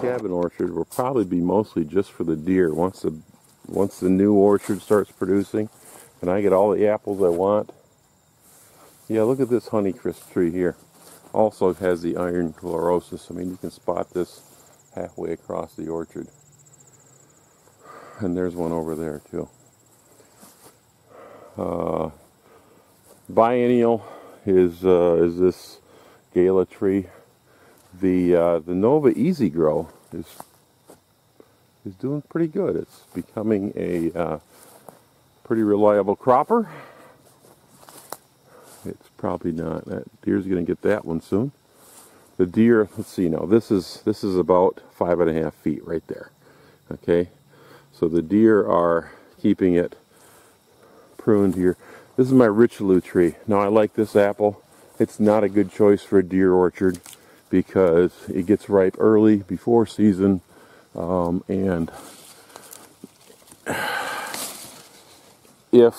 Cabin orchard will probably be mostly just for the deer. Once the new orchard starts producing and I get all the apples I want. Yeah, look at this Honeycrisp tree here. Also has the iron chlorosis. I mean, you can spot this halfway across the orchard. And there's one over there too. Biennial is this Gala tree. The Nova Easy Grow is doing pretty good. It's becoming a pretty reliable cropper. It's probably not. That deer's going to get that one soon. The deer, let's see now. This is about 5.5 feet right there. Okay, so the deer are keeping it pruned here. This is my Richelieu tree. Now I like this apple. It's not a good choice for a deer orchard because it gets ripe early, before season, and if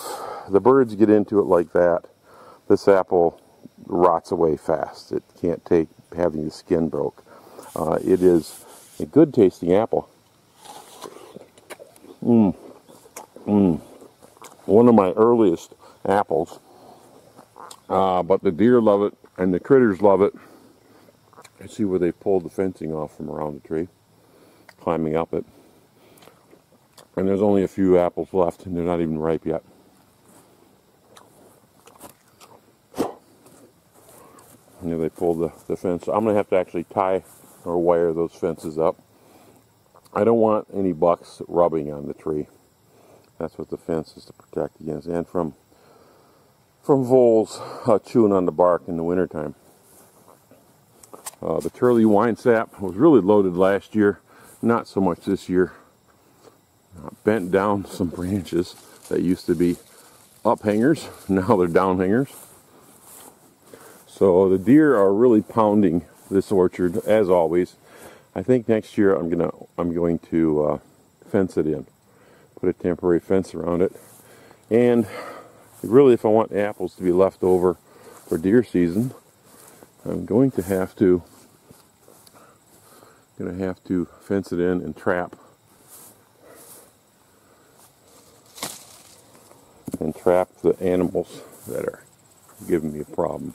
the birds get into it like that, this apple rots away fast. It can't take having the skin broke. It is a good tasting apple. One of my earliest apples, but the deer love it and the critters love it. I see where they pulled the fencing off from around the tree, climbing up it. And there's only a few apples left, and they're not even ripe yet. And they pulled the fence. I'm going to have to actually tie or wire those fences up. I don't want any bucks rubbing on the tree. That's what the fence is to protect against. And from voles chewing on the bark in the wintertime. The Turley wine sap was really loaded last year, not so much this year. Bent down some branches that used to be up hangers, now they're down hangers. So the deer are really pounding this orchard as always. I think next year I'm going to fence it in, put a temporary fence around it, and really if I want apples to be left over for deer season, I'm going to have to fence it in and trap the animals that are giving me a problem.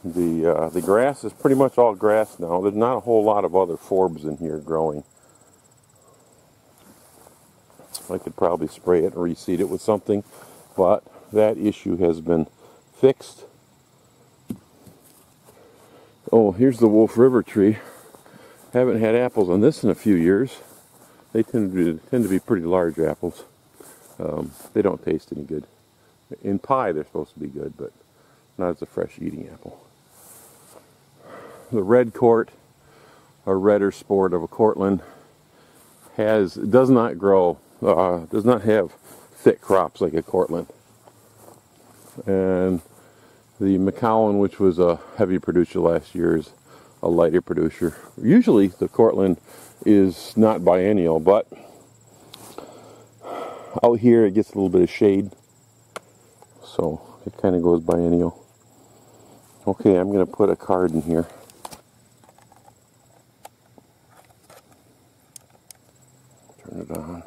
The grass is pretty much all grass now. There's not a whole lot of other forbs in here growing. I could probably spray it and reseed it with something, but that issue has been fixed. Oh, here's the Wolf River tree. Haven't had apples on this in a few years. They tend to be pretty large apples. They don't taste any good. In pie they're supposed to be good, but not as a fresh eating apple. The red court, a redder sport of a Cortland, does not grow, does not have thick crops like a Cortland. And the McCowan, which was a heavy producer last year, is a lighter producer. Usually the Cortland is not biennial, but out here it gets a little bit of shade, so it kind of goes biennial. Okay, I'm going to put a card in here. Turn it on.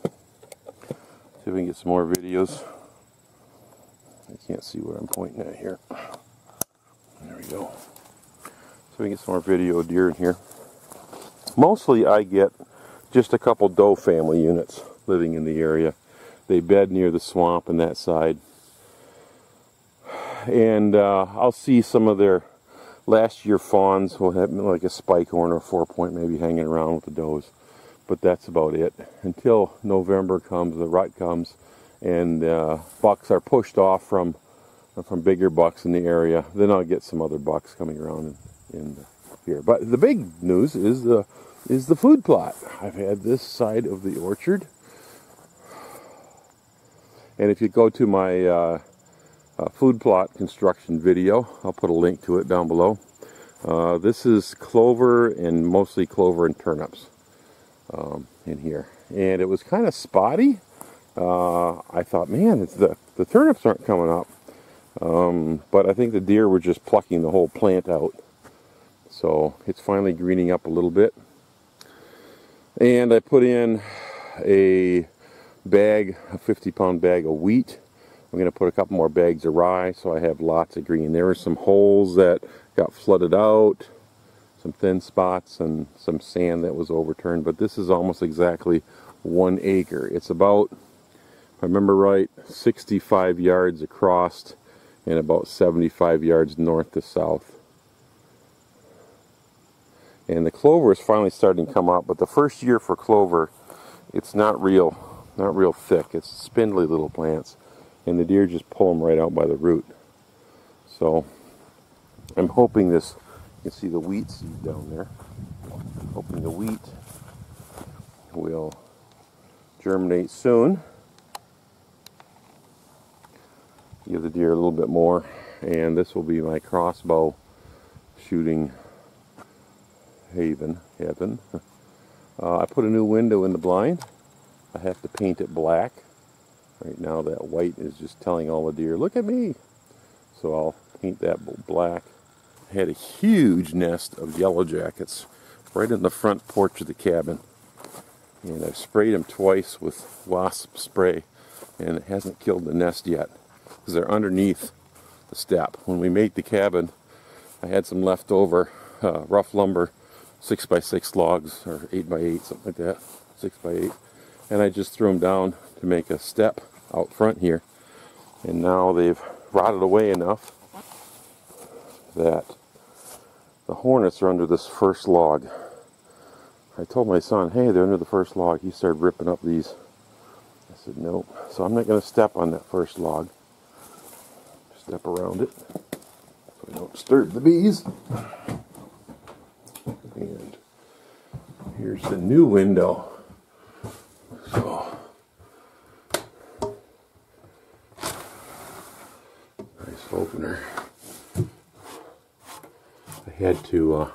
See if we can get some more videos. I can't see what I'm pointing at here. There we go. So we can get some more video of deer in here. Mostly I get just a couple doe family units living in the area. They bed near the swamp and that side. And I'll see some of their Last year fawns will have like a spike horn or 4-point maybe hanging around with the does. But that's about it. Until November comes, the rut comes, and bucks are pushed off from bigger bucks in the area. Then I'll get some other bucks coming around in here. But the big news is the food plot. I've had this side of the orchard. And if you go to my food plot construction video, I'll put a link to it down below. This is clover, and mostly clover and turnips in here. And it was kind of spotty. I thought, man, the turnips aren't coming up. But I think the deer were just plucking the whole plant out. So it's finally greening up a little bit. And I put in a 50-pound bag of wheat. I'm going to put a couple more bags of rye so I have lots of green. There were some holes that got flooded out, some thin spots, and some sand that was overturned. But this is almost exactly 1 acre. It's about, if I remember right, 65 yards across and about 75 yards north to south. And the clover is finally starting to come up, but the first year for clover, it's not real thick. It's spindly little plants, and the deer just pull them right out by the root. So I'm hoping this, you can see the wheat seed down there. I'm hoping the wheat will germinate soon. Give the deer a little bit more, and this will be my crossbow shooting heaven. I put a new window in the blind. I have to paint it black. Right now that white is just telling all the deer, look at me. So I'll paint that black. I had a huge nest of yellow jackets right in the front porch of the cabin. And I've sprayed them twice with wasp spray, and it hasn't killed the nest yet because they're underneath the step. When we made the cabin, I had some leftover rough lumber, 6x6 logs, or 8x8, something like that, 6x8. And I just threw them down to make a step out front here. And now they've rotted away enough that the hornets are under this first log. I told my son, hey, they're under the first log. He started ripping up these. I said, nope. So I'm not going to step on that first log. Step around it so I don't disturb the bees. And here's the new window. So nice opener. I had to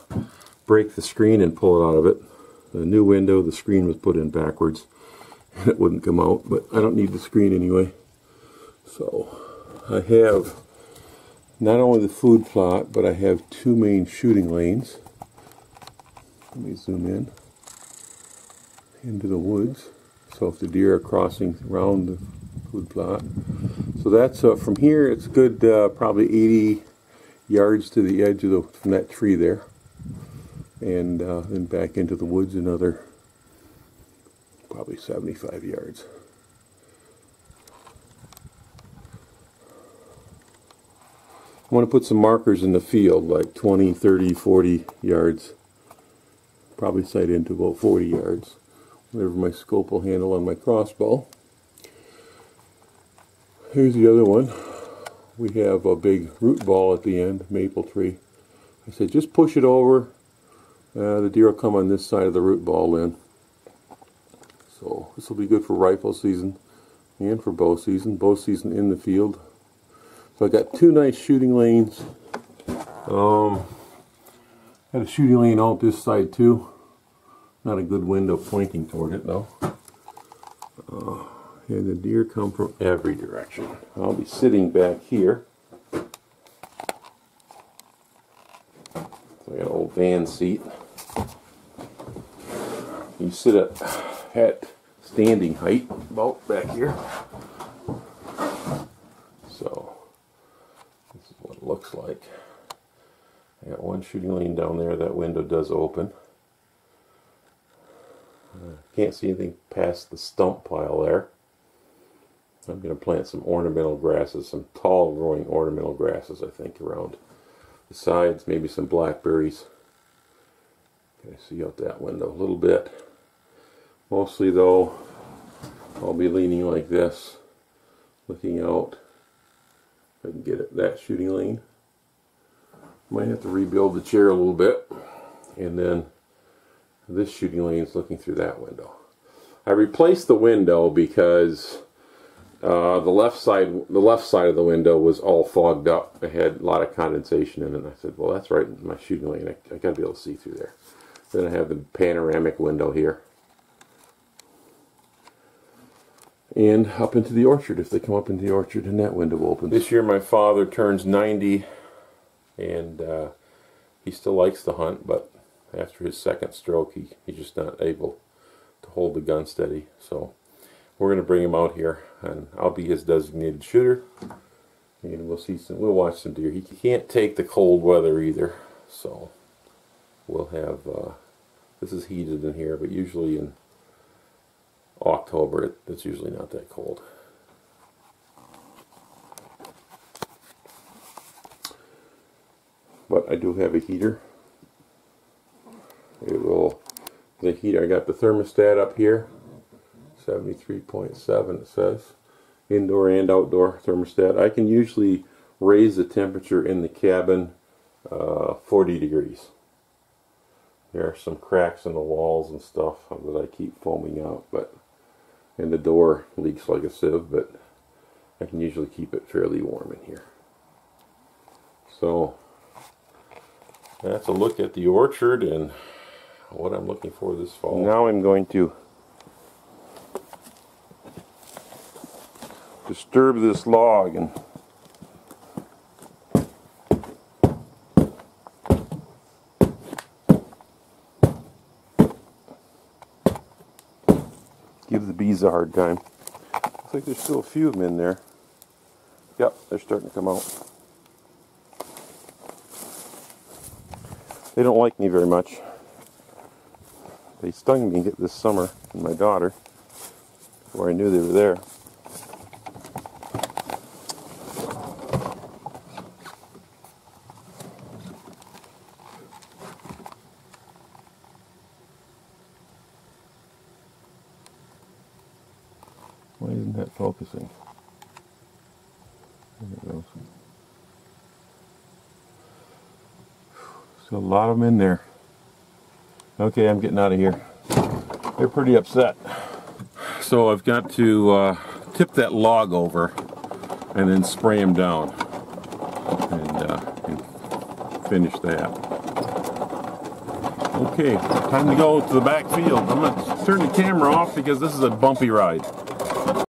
break the screen and pull it out of it. The new window, the screen was put in backwards and it wouldn't come out, but I don't need the screen anyway. So I have not only the food plot, but I have 2 main shooting lanes. Let me zoom in into the woods. So if the deer are crossing around the food plot. So that's from here, it's good probably 80 yards to the edge of from that tree there. And then back into the woods another probably 75 yards. I want to put some markers in the field, like 20, 30, 40 yards. Probably sight into about 40 yards. Whatever my scope will handle on my crossbow. Here's the other one. We have a big root ball at the end, maple tree. I said just push it over. The deer will come on this side of the root ball then. So this will be good for rifle season and for bow season. Bow season in the field. So I got 2 nice shooting lanes. Got a shooting lane out this side too. Not a good window pointing toward it though. And the deer come from every direction. I'll be sitting back here. So I got an old van seat. You sit at standing height about back here. So this is what it looks like. I got 1 shooting lane down there. That window does open. Can't see anything past the stump pile there. I'm going to plant some ornamental grasses, some tall growing ornamental grasses I think around the sides, maybe some blackberries. Can I see out that window a little bit? Mostly though, I'll be leaning like this, looking out. If I can get it that shooting lane. Might have to rebuild the chair a little bit, and then this shooting lane is looking through that window. I replaced the window because the left side of the window was all fogged up. It had a lot of condensation in it. And I said, well, that's right in my shooting lane. I got to be able to see through there. Then I have the panoramic window here. And up into the orchard, if they come up into the orchard, and that window opens. This year my father turns 90, and he still likes to hunt, but after his second stroke, he's just not able to hold the gun steady. So we're going to bring him out here, and I'll be his designated shooter, and we'll watch some deer. He can't take the cold weather either, so we'll have, this is heated in here, but usually in October, it's usually not that cold. But I do have a heater. The heater, I got the thermostat up here, 73.7 it says. Indoor and outdoor thermostat. I can usually raise the temperature in the cabin 40 degrees. There are some cracks in the walls and stuff that I keep foaming out, and the door leaks like a sieve, but I can usually keep it fairly warm in here. So that's a look at the orchard and what I'm looking for this fall. Now I'm going to disturb this log and give the bees a hard time. Looks like there's still a few of them in there. Yep, they're starting to come out. They don't like me very much. They stung me this summer, and my daughter, before I knew they were there. Why isn't that focusing? There it goes. So a lot of them in there. Okay, I'm getting out of here. They're pretty upset. So I've got to tip that log over and then spray them down and finish that. Okay, time to go to the back field. I'm going to turn the camera off because this is a bumpy ride.